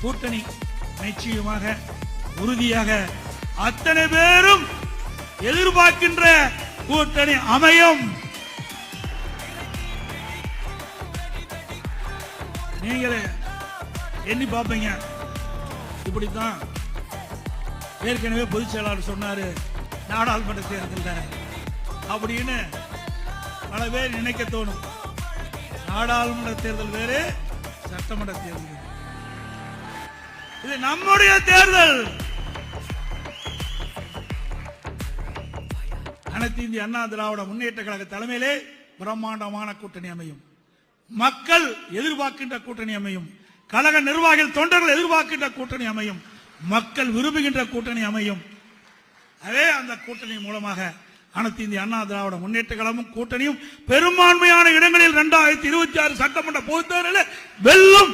கூட்டணி நிச்சயமாக உறுதியாக அத்தனை பேரும் எதிர்பார்க்கின்ற கூட்டணி அமையும். நீங்களே எண்ணி பார்ப்பீங்க. இப்படித்தான் ஏற்கனவே பொதுச் செயலாளர் சொன்னாரு நாடாளுமன்ற தேர்தல் அப்படின்னு பல பேர் நினைக்க தோணும். நாடாளுமன்ற தேர்தல் வேறு, சட்டமன்ற தேர்தல் இது நம்முடைய தேர்தல். அனைத்து இந்திய அண்ணா திராவிட முன்னேற்ற கழக தலைமையிலே பிரம்மாண்டமான கூட்டணி அமையும். மக்கள் எதிர்பார்க்கின்ற கூட்டணி அமையும். கழக நிர்வாகிகள் தொண்டர்கள் எதிர்பார்க்கின்ற கூட்டணி அமையும். மக்கள் விரும்புகின்ற கூட்டணி அமையும். அதே அந்த கூட்டணி மூலமாக அனைத்து இந்திய அண்ணா திராவிட முன்னேற்ற கழகமும் கூட்டணியும் பெரும்பான்மையான இடங்களில் 2026 சட்டமன்ற பொதுத் தேர்தலில் வெல்லும்.